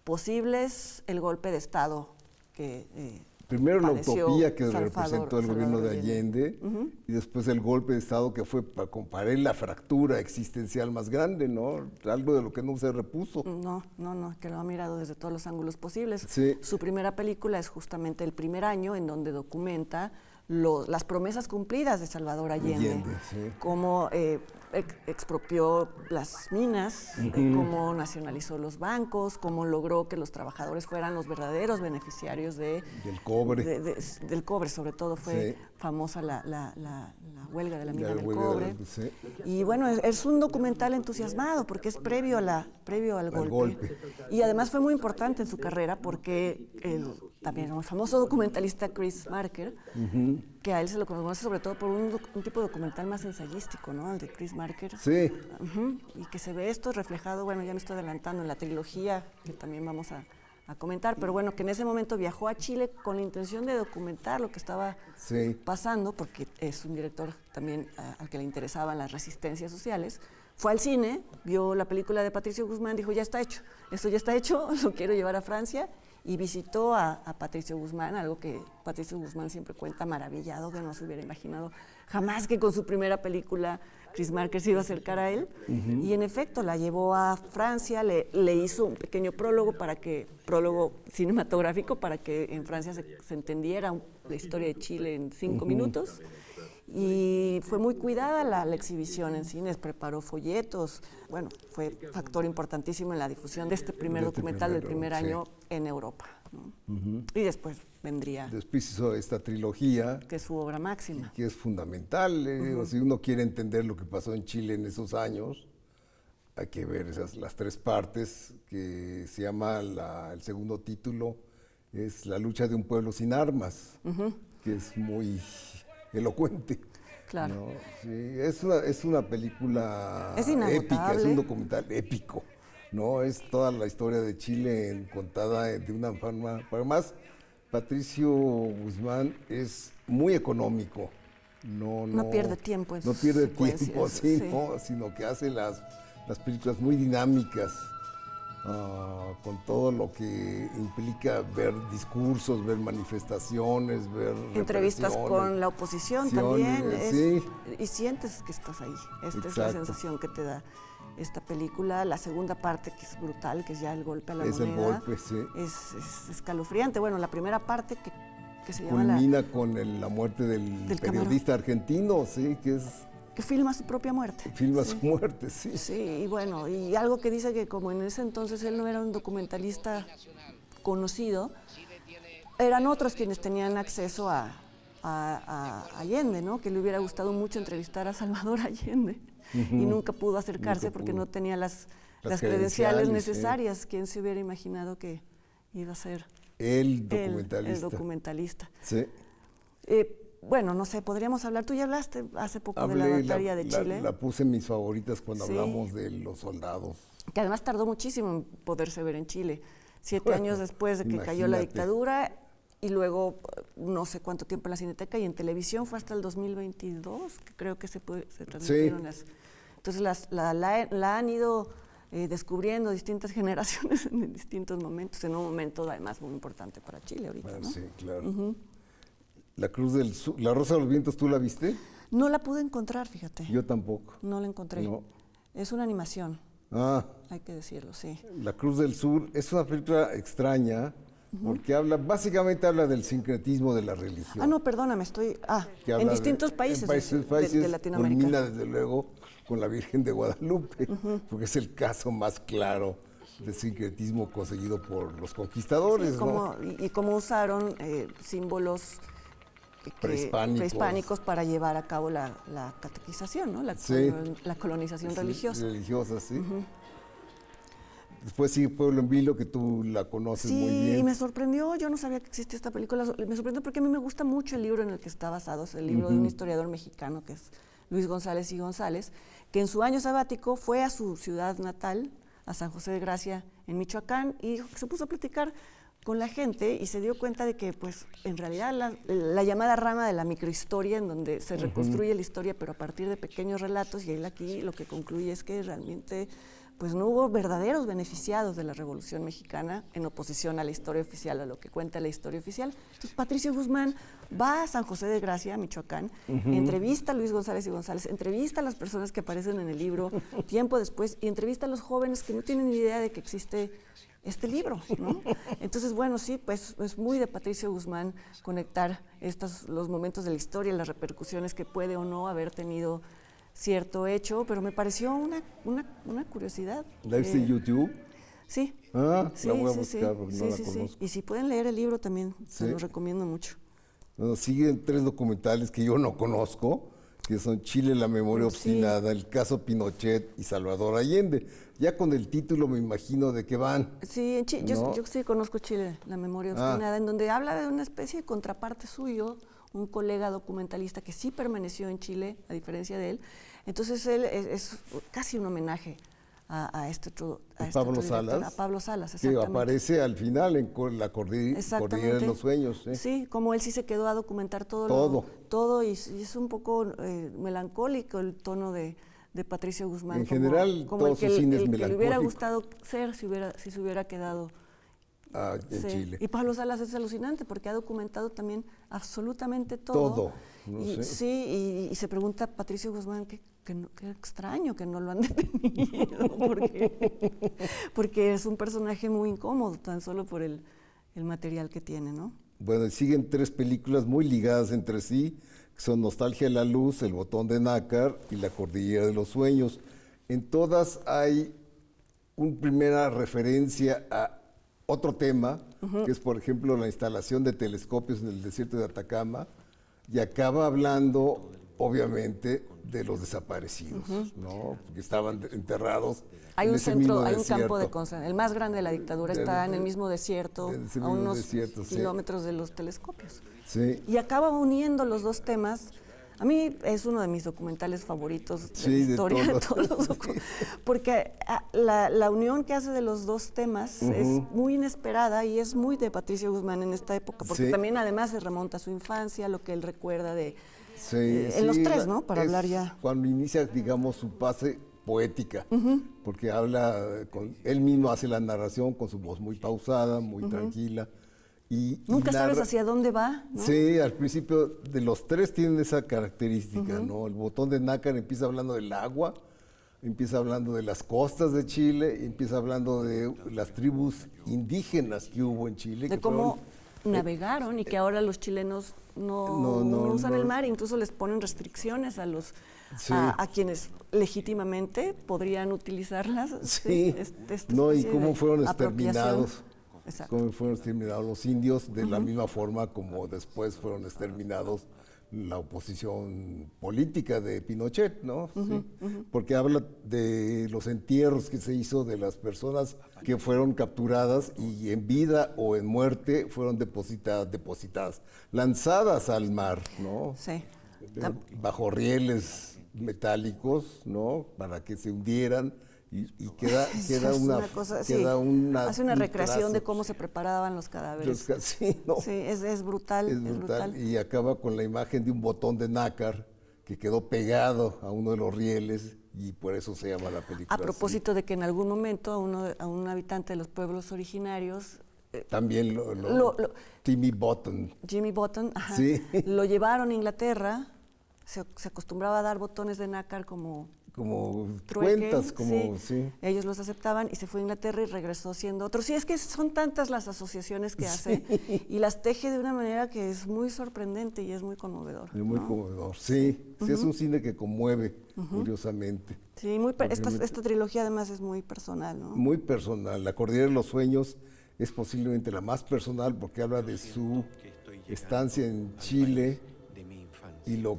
posibles el golpe de Estado que... Primero la utopía que representó el gobierno de Allende y después el golpe de Estado que fue para él la fractura existencial más grande, ¿no? Algo de lo que no se repuso. No, que lo ha mirado desde todos los ángulos posibles. Sí. Su primera película es justamente El Primer Año, en donde documenta las promesas cumplidas de Salvador Allende, cómo expropió las minas, cómo nacionalizó los bancos, cómo logró que los trabajadores fueran los verdaderos beneficiarios del cobre. Del cobre, sobre todo fue famosa la huelga de la mina del cobre. Y bueno, es un documental entusiasmado porque es previo al golpe. Y además fue muy importante en su carrera porque también el famoso documentalista Chris Marker, que a él se lo conoce sobre todo por un tipo de documental más ensayístico, ¿no? El de Chris Marker. Sí. Y que se ve esto reflejado, bueno, ya me estoy adelantando, en la trilogía que también vamos a comentar, pero bueno, que en ese momento viajó a Chile con la intención de documentar lo que estaba pasando, porque es un director también al que le interesaban las resistencias sociales. Fue al cine, vio la película de Patricio Guzmán, dijo, ya está hecho, esto ya está hecho, lo quiero llevar a Francia, y visitó a Patricio Guzmán, algo que Patricio Guzmán siempre cuenta maravillado, que no se hubiera imaginado jamás que con su primera película Chris Marker se iba a acercar a él. Y en efecto, la llevó a Francia, le hizo un pequeño prólogo cinematográfico para que en Francia se entendiera la historia de Chile en 5 minutos. Y fue muy cuidada la exhibición en cines, preparó folletos, bueno, fue factor importantísimo en la difusión de este primer documental del primer año en Europa, ¿no? Y después vendría... Después hizo esta trilogía. Que es su obra máxima. Que es fundamental, o si uno quiere entender lo que pasó en Chile en esos años, hay que ver las 3 partes, que se llama, el segundo título, es La lucha de un pueblo sin armas, que es muy... elocuente. Claro. ¿No? Sí, es una película épica, es un documental épico, ¿no? Es toda la historia de Chile contada de una forma... Además, Patricio Guzmán es muy económico. No pierde tiempo en sus secuencias, sino que hace las películas muy dinámicas. con todo lo que implica ver discursos, ver manifestaciones, ver entrevistas con la oposición también, sí. Y sientes que estás ahí. Esta es la sensación que te da esta película. La segunda parte, que es brutal, que es ya el golpe a la moneda. Es el golpe, sí. Es escalofriante. Bueno, la primera parte que se llama culmina con la muerte del periodista argentino, sí, que filma su propia muerte. Filma su muerte, sí. Sí, y bueno, y algo que dice que como en ese entonces él no era un documentalista conocido, eran otros quienes tenían acceso a Allende, ¿no? Que le hubiera gustado mucho entrevistar a Salvador Allende y nunca pudo acercarse porque no tenía las credenciales necesarias. Sí. ¿Quién se hubiera imaginado que iba a ser el documentalista? El documentalista. Sí. Bueno, no sé, podríamos hablar. Tú ya hablaste hace poco de la batalla de Chile. La puse en mis favoritas cuando hablamos de los soldados. Que además tardó muchísimo en poderse ver en Chile. 7 años después de que cayó la dictadura, y luego no sé cuánto tiempo en la Cineteca, y en televisión fue hasta el 2022, que creo que se transmitieron las... Entonces la han ido descubriendo distintas generaciones en distintos momentos, en un momento además muy importante para Chile ahorita, bueno, ¿no? Sí, claro. La Cruz del Sur, La Rosa de los Vientos, ¿tú la viste? No la pude encontrar, fíjate. Yo tampoco. No la encontré. No. Es una animación. Hay que decirlo, sí. La Cruz del Sur es una película extraña porque básicamente habla del sincretismo de la religión. No, perdóname, en distintos países de Latinoamérica. Culmina desde luego con la Virgen de Guadalupe, porque es el caso más claro de sincretismo conseguido por los conquistadores. Sí, y cómo usaron símbolos prehispánicos para llevar a cabo la catequización, ¿no? La colonización religiosa. Religiosa, sí. Después sigue Pueblo en Vilo, que tú la conoces muy bien. Sí, me sorprendió, yo no sabía que existía esta película, me sorprendió porque a mí me gusta mucho el libro en el que está basado, es el libro de un historiador mexicano que es Luis González y González, que en su año sabático fue a su ciudad natal, a San José de Gracia, en Michoacán, y se puso a platicar con la gente y se dio cuenta de que, pues, en realidad la llamada rama de la microhistoria, en donde se reconstruye la historia, pero a partir de pequeños relatos, y él aquí lo que concluye es que realmente, pues, no hubo verdaderos beneficiados de la Revolución Mexicana en oposición a la historia oficial, a lo que cuenta la historia oficial. Entonces, Patricio Guzmán va a San José de Gracia, Michoacán, entrevista a Luis González y González, entrevista a las personas que aparecen en el libro tiempo después, y entrevista a los jóvenes que no tienen ni idea de que existe este libro, ¿no? Entonces, bueno, sí, pues es muy de Patricio Guzmán conectar los momentos de la historia, las repercusiones que puede o no haber tenido cierto hecho, pero me pareció una curiosidad. ¿La viste en YouTube? Sí. Sí, la voy a buscar porque no la conozco. Y si pueden leer el libro también, se lo recomiendo mucho. Bueno, siguen 3 documentales que yo no conozco, que son Chile, la memoria obstinada, el caso Pinochet y Salvador Allende. Ya con el título me imagino de qué van. Sí, yo sí conozco Chile, la memoria obstinada, en donde habla de una especie de contraparte suyo, un colega documentalista que sí permaneció en Chile, a diferencia de él. Entonces él es casi un homenaje a este otro Pablo Salas. A Pablo Salas, exactamente. Que aparece al final en la Cordillera de los Sueños. Sí, como él sí se quedó a documentar todo y es un poco melancólico el tono de Patricio Guzmán. En general, como todos sus cines melancólicos. Le hubiera gustado ser si se hubiera quedado en Chile. Y Pablo Salas es alucinante porque ha documentado también absolutamente todo. Sí, y se pregunta Patricio Guzmán qué extraño que no lo han detenido, porque es un personaje muy incómodo, tan solo por el material que tiene, ¿no? Bueno, siguen 3 películas muy ligadas entre sí, que son Nostalgia de la Luz, El Botón de Nácar y La Cordillera de los Sueños. En todas hay una primera referencia a otro tema, que es, por ejemplo, la instalación de telescopios en el desierto de Atacama, y acaba hablando, obviamente, de los desaparecidos, ¿no? Que estaban enterrados. Hay un campo de concentración, el más grande de la dictadura está en el mismo desierto, a unos kilómetros de los telescopios. Sí. Y acaba uniendo los dos temas. A mí es uno de mis documentales favoritos de la historia de todos los porque la unión que hace de los dos temas es muy inesperada y es muy de Patricio Guzmán en esta época, porque también además se remonta a su infancia, lo que él recuerda de en los 3, ¿no? Para hablar ya. Cuando inicia, digamos, su pase poética, porque habla, él mismo hace la narración con su voz muy pausada, muy tranquila. Nunca sabes hacia dónde va, ¿no? Sí, al principio de los tres tienen esa característica, ¿no? El Botón de Nácar empieza hablando del agua, empieza hablando de las costas de Chile, empieza hablando de las tribus indígenas que hubo en Chile. De cómo navegaron y que ahora los chilenos no usan el mar, incluso les ponen restricciones a los a quienes legítimamente podrían utilizarlas. Sí, y cómo fueron exterminados. Exacto. Cómo fueron exterminados los indios de la misma forma como después fueron exterminados la oposición política de Pinochet, ¿no? Sí. Porque habla de los entierros que se hizo de las personas que fueron capturadas y en vida o en muerte fueron depositadas, lanzadas al mar, ¿no? Sí. Bajo rieles metálicos, ¿no? Para que se hundieran. Y queda una hace una recreación de cómo se preparaban los cadáveres. Sí, ¿no? Sí, es brutal. Es brutal. Y acaba con la imagen de un botón de nácar que quedó pegado a uno de los rieles y por eso se llama la película. A propósito de que en algún momento a un habitante de los pueblos originarios también Jimmy Button, ajá, sí. Lo llevaron a Inglaterra, se acostumbraba a dar botones de nácar como cuentas, sí. Ellos los aceptaban y se fue a Inglaterra y regresó siendo otro. Sí, es que son tantas las asociaciones que hace y las teje de una manera que es muy sorprendente y es muy conmovedor. Es muy conmovedor, sí. Sí, es un cine que conmueve, curiosamente. Sí, esta trilogía además es muy personal, ¿no? Muy personal. La Cordillera de los Sueños es posiblemente la más personal porque habla de su estancia en Chile y lo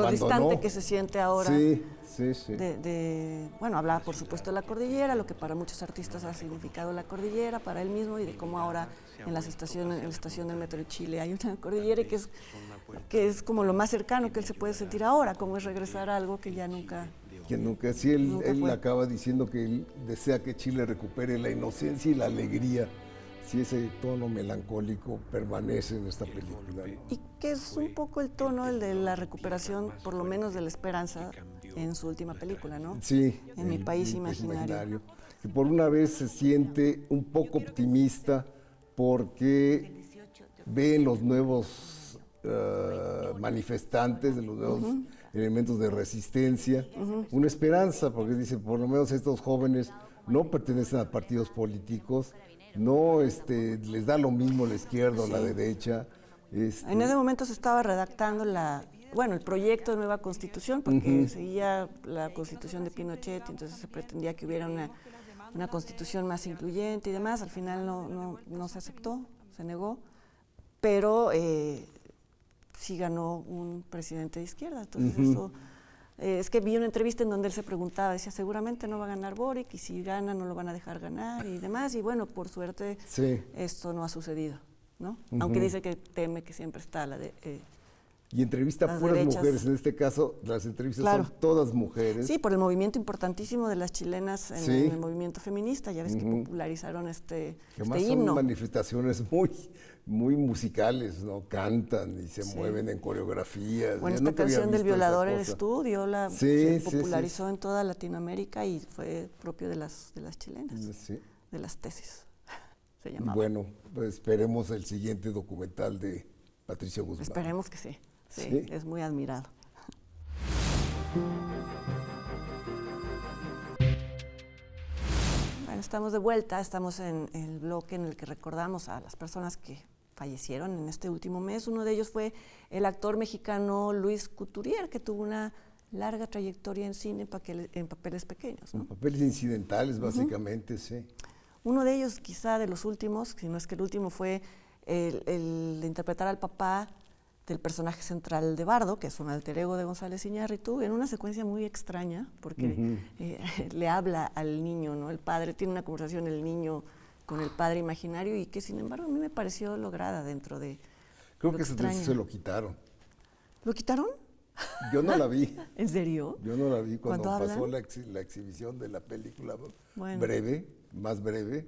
distante que se siente ahora. Sí. Bueno, hablaba por supuesto de la cordillera, lo que para muchos artistas ha significado la cordillera, para él mismo, y de cómo ahora en la estación del Metro de Chile hay una cordillera que es como lo más cercano que él se puede sentir ahora, como es regresar a algo que ya nunca... Sí, él acaba diciendo que él desea que Chile recupere la inocencia y la alegría. Si ese tono melancólico permanece en esta película. Y que es un poco el tono el de la recuperación, por lo menos de la esperanza, en su última película, ¿no? Sí. En Mi País Imaginario. Que por una vez se siente un poco optimista porque ve en los nuevos manifestantes, de los nuevos elementos de resistencia, una esperanza, porque dice, por lo menos estos jóvenes no pertenecen a partidos políticos, no les da lo mismo la izquierda o la derecha. En ese momento se estaba redactando el proyecto de nueva constitución, porque seguía la constitución de Pinochet, entonces se pretendía que hubiera una constitución más incluyente y demás. Al final no se aceptó, se negó, pero sí ganó un presidente de izquierda. Entonces eso... es que vi una entrevista en donde él se preguntaba, decía, seguramente no va a ganar Boric, y si gana no lo van a dejar ganar y demás, y bueno, por suerte esto no ha sucedido, ¿no? Aunque dice que teme que siempre está y entrevista a puras mujeres, en este caso las entrevistas son todas mujeres. Sí, por el movimiento importantísimo de las chilenas en el movimiento feminista, ya ves que popularizaron este himno. Son manifestaciones muy musicales, ¿no? Cantan y se mueven en coreografías. Bueno, esta canción del violador eres tú, se popularizó en toda Latinoamérica y fue propio de las chilenas, de las tesis, se llamaba. Bueno, pues esperemos el siguiente documental de Patricio Guzmán. Esperemos que sí. Sí, es muy admirado. Bueno, estamos de vuelta, estamos en el bloque en el que recordamos a las personas que fallecieron en este último mes. Uno de ellos fue el actor mexicano Luis Couturier, que tuvo una larga trayectoria en cine en papeles pequeños, ¿no? En papeles incidentales, básicamente, sí. Uno de ellos, quizá de los últimos, si no es que el último, fue el de interpretar al papá del personaje central de Bardo, que es un alter ego de González Iñárritu, en una secuencia muy extraña, porque le habla al niño, ¿no? El padre, tiene una conversación el niño con el padre imaginario y que, sin embargo, a mí me pareció lograda dentro de Creo que se lo quitaron. ¿Lo quitaron? Yo no la vi. ¿En serio? Yo no la vi cuando pasó la exhibición de la película más breve,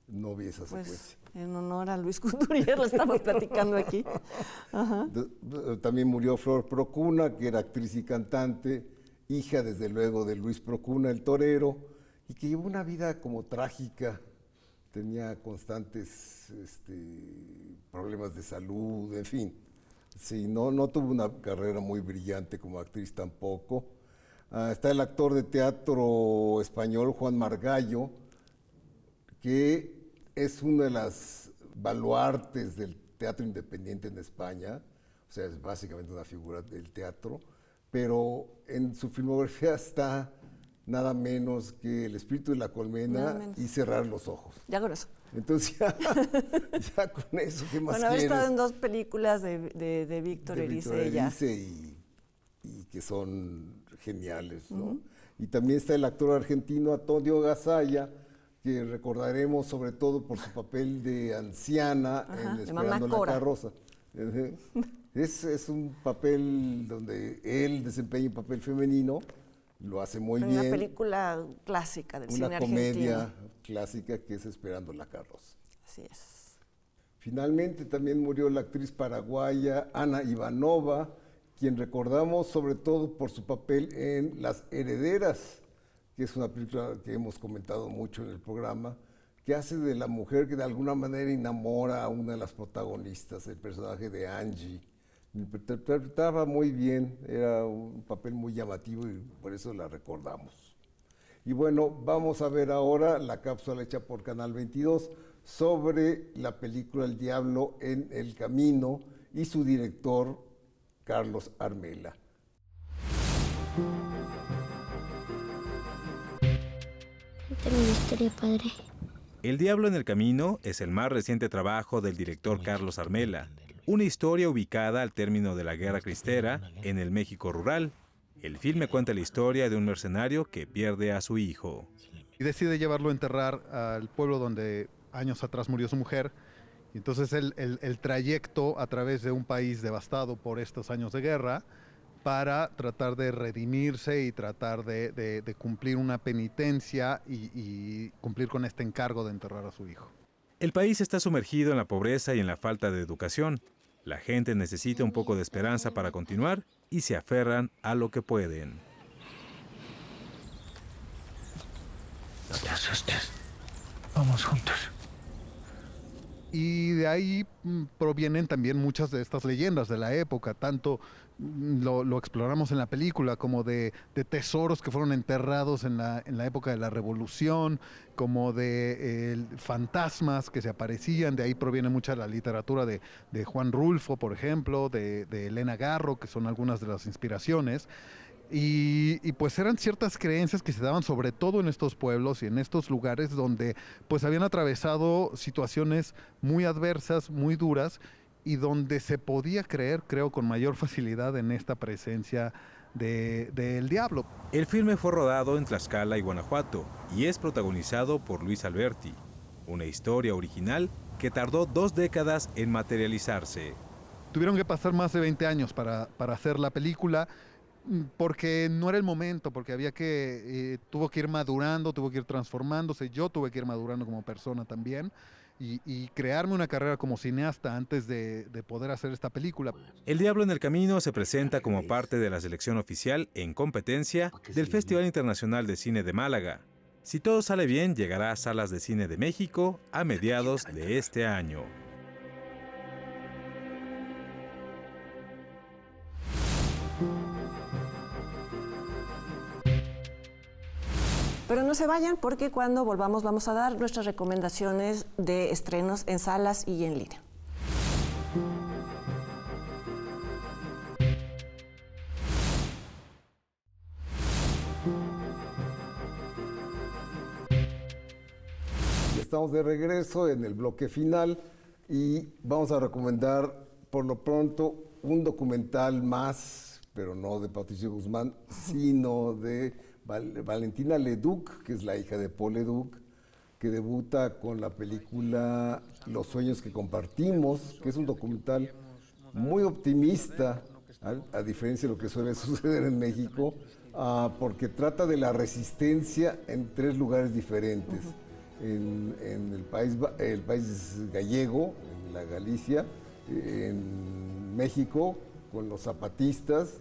no vi esa secuencia. En honor a Luis Couturier, lo estamos platicando aquí. También murió Flor Procuna, que era actriz y cantante, hija desde luego de Luis Procuna, el torero, y que llevó una vida como trágica. Tenía constantes problemas de salud, en fin. Sí, no tuvo una carrera muy brillante como actriz tampoco. Está el actor de teatro español Juan Margallo, que es uno de las baluartes del teatro independiente en España, o sea, es básicamente una figura del teatro, pero en su filmografía está nada menos que El espíritu de la colmena y Cerrar los ojos. Ya con eso. Entonces ya con eso, ¿qué más bueno, quieres? Haber estado en 2 películas de Víctor Erice y que son geniales, ¿no? Y también está el actor argentino Antonio Gasalla, que recordaremos sobre todo por su papel de anciana en Esperando la carroza. Es un papel donde él desempeña un papel femenino, lo hace muy bien. Una película clásica del cine argentino. Una comedia clásica que es Esperando la carroza. Así es. Finalmente también murió la actriz paraguaya Ana Ivanova, quien recordamos sobre todo por su papel en Las Herederas, que es una película que hemos comentado mucho en el programa, que hace de la mujer que de alguna manera enamora a una de las protagonistas, el personaje de Angie. Interpretaba muy bien, era un papel muy llamativo y por eso la recordamos. Y bueno, vamos a ver ahora la cápsula hecha por Canal 22 sobre la película El Diablo en el Camino y su director, Carlos Armela. Cuéntame una historia, padre. El Diablo en el Camino es el más reciente trabajo del director Carlos Armela, una historia ubicada al término de la Guerra Cristera en el México rural. El filme cuenta la historia de un mercenario que pierde a su hijo. Y decide llevarlo a enterrar al pueblo donde años atrás murió su mujer. Y entonces el trayecto a través de un país devastado por estos años de guerra para tratar de redimirse y tratar de cumplir una penitencia y cumplir con este encargo de enterrar a su hijo. El país está sumergido en la pobreza y en la falta de educación. La gente necesita un poco de esperanza para continuar y se aferran a lo que pueden. No te asustes. Vamos juntos. Y de ahí provienen también muchas de estas leyendas de la época, tanto lo exploramos en la película como de tesoros que fueron enterrados en la época de la Revolución, como de fantasmas que se aparecían. De ahí proviene mucha la literatura de Juan Rulfo, por ejemplo, de Elena Garro, que son algunas de las inspiraciones. Y pues eran ciertas creencias que se daban sobre todo en estos pueblos y en estos lugares donde pues habían atravesado situaciones muy adversas, muy duras, y donde se podía creer, creo, con mayor facilidad en esta presencia del diablo. El filme fue rodado en Tlaxcala y Guanajuato y es protagonizado por Luis Alberti, una historia original que tardó 2 décadas en materializarse. Tuvieron que pasar más de 20 años para hacer la película, porque no era el momento, porque tuvo que ir madurando, tuvo que ir transformándose. Yo tuve que ir madurando como persona también y crearme una carrera como cineasta antes de poder hacer esta película. El Diablo en el Camino se presenta como parte de la selección oficial en competencia del Festival Internacional de Cine de Málaga. Si todo sale bien, llegará a salas de cine de México a mediados de este año. Pero no se vayan porque cuando volvamos vamos a dar nuestras recomendaciones de estrenos en salas y en línea. Estamos de regreso en el bloque final y vamos a recomendar por lo pronto un documental más, pero no de Patricio Guzmán, sino de Valentina Leduc, que es la hija de Paul Leduc, que debuta con la película Los sueños que compartimos, que es un documental muy optimista, a diferencia de lo que suele suceder en México, porque trata de la resistencia en 3 lugares diferentes. En el país gallego, en la Galicia, en México, con los zapatistas,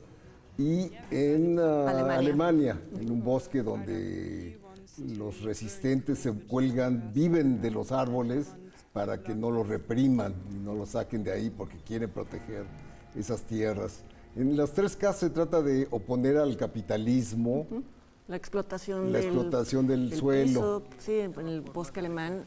y en Alemania, en un bosque donde los resistentes se cuelgan, viven de los árboles para que no los repriman y no los saquen de ahí porque quieren proteger esas tierras. En los 3 casos se trata de oponer al capitalismo, la explotación del suelo, piso, sí, en el bosque alemán,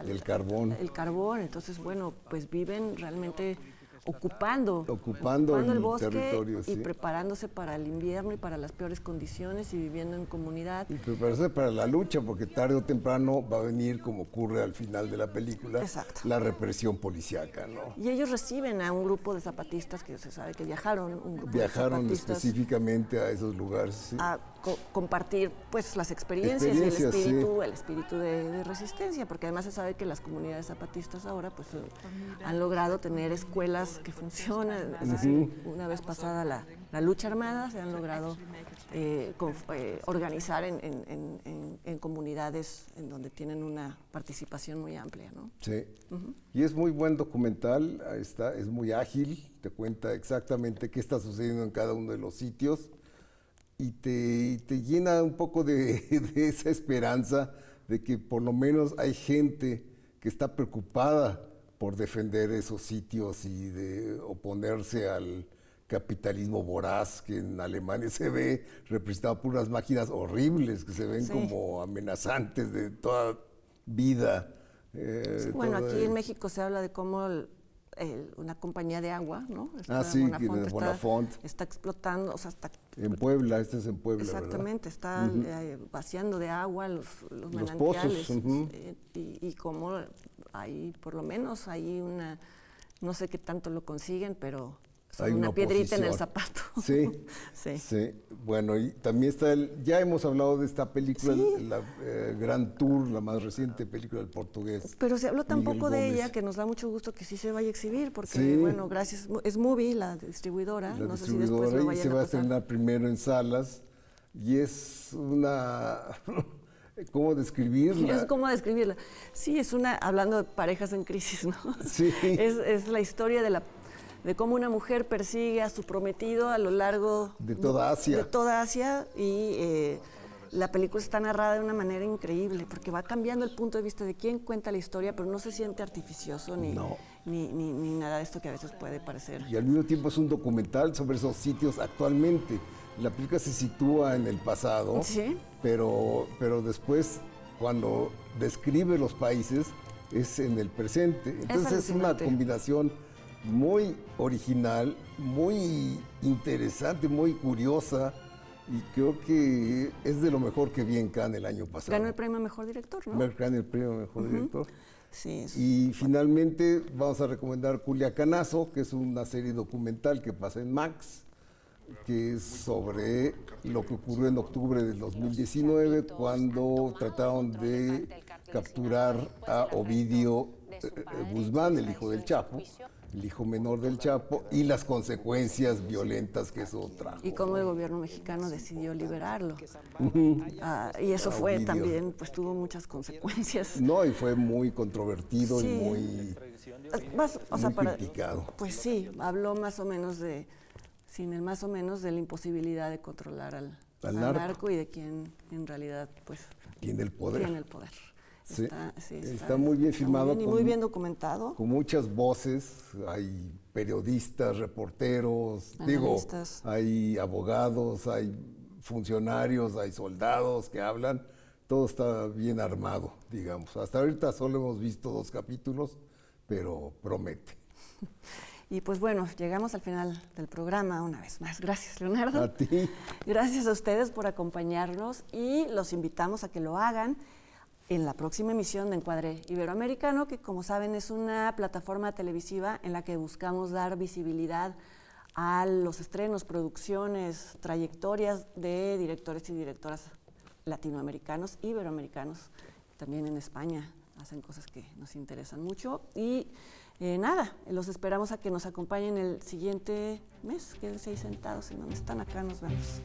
el carbón. El carbón, entonces bueno, pues viven realmente ocupando el bosque territorio, y sí. preparándose para el invierno y para las peores condiciones y viviendo en comunidad. Y prepararse para la lucha, porque tarde o temprano va a venir, como ocurre al final de la película, Exacto. la represión policíaca, ¿no? Y ellos reciben a un grupo de zapatistas que se sabe que viajaron, un grupo Viajaron de zapatistas específicamente a esos lugares, sí. a compartir pues las experiencias y el espíritu de resistencia, porque además se sabe que las comunidades zapatistas ahora pues han logrado tener escuelas que funcionan, es decir, una vez pasada la lucha armada se han logrado organizar en comunidades en donde tienen una participación muy amplia, ¿no? Sí, y es muy buen documental, es muy ágil, te cuenta exactamente qué está sucediendo en cada uno de los sitios y te llena un poco de esa esperanza de que por lo menos hay gente que está preocupada por defender esos sitios y de oponerse al capitalismo voraz que en Alemania se ve representado por unas máquinas horribles que se ven como amenazantes de toda vida. Bueno, aquí en México se habla de cómo una compañía de agua, ¿no? Bonafont. Está explotando, o sea, está... En Puebla, este es en Puebla, exactamente, ¿verdad? está vaciando de agua los manantiales. Pozos. Y cómo hay, por lo menos, hay una... No sé qué tanto lo consiguen, pero... Hay una piedrita en el oposición. zapato. Sí. Bueno, y también está ya hemos hablado de esta película, la Gran Tour, la más reciente película del portugués. Pero se habló tan Miguel poco de Gómez. ella que nos da mucho gusto que sí se vaya a exhibir, porque bueno, gracias, es Movie, la distribuidora, La no sé si distribuidora, después lo y vayan se va a pasar. estrenar primero en salas, y es una... ¿Cómo describirla? Es como describirla. Sí, es una, hablando de parejas en crisis, ¿no? Sí. Es la historia de cómo una mujer persigue a su prometido a lo largo de toda Asia. De toda Asia y la película está narrada de una manera increíble porque va cambiando el punto de vista de quién cuenta la historia, pero no se siente artificioso ni nada de esto que a veces puede parecer. Y al mismo tiempo es un documental sobre esos sitios actualmente. La película se sitúa en el pasado, pero después cuando describe los países es en el presente. Entonces es una combinación muy original, muy interesante, muy curiosa, y creo que es de lo mejor que vi en Cannes el año pasado. Ganó el premio a Mejor Director, ¿no? Ganó el premio a Mejor Director. Sí. Y finalmente vamos a recomendar Culiacanazo, que es una serie documental que pasa en Max, que es sobre lo que ocurrió en octubre del 2019, cuando trataron de capturar a Ovidio Guzmán, el hijo del Chapo, el hijo menor del Chapo, y las consecuencias violentas que eso trajo. Y cómo el gobierno mexicano decidió liberarlo. Y eso fue también, pues tuvo muchas consecuencias. No, y fue muy controvertido y muy criticado. Pues sí, habló más o menos de la imposibilidad de controlar al narco y de quién en realidad, pues... Tiene el poder. Sí. Está muy bien filmado. Y muy bien documentado. Con muchas voces, hay periodistas, reporteros, hay abogados, hay funcionarios, hay soldados que hablan, todo está bien armado, digamos. Hasta ahorita solo hemos visto 2 capítulos, pero promete. Y pues bueno, llegamos al final del programa una vez más. Gracias, Leonardo. A ti. Gracias a ustedes por acompañarnos y los invitamos a que lo hagan en la próxima emisión de Encuadre Iberoamericano, que como saben es una plataforma televisiva en la que buscamos dar visibilidad a los estrenos, producciones, trayectorias de directores y directoras latinoamericanos, iberoamericanos, también en España hacen cosas que nos interesan mucho. Y nada, los esperamos a que nos acompañen el siguiente mes. Quédense ahí sentados en donde están, acá nos vemos.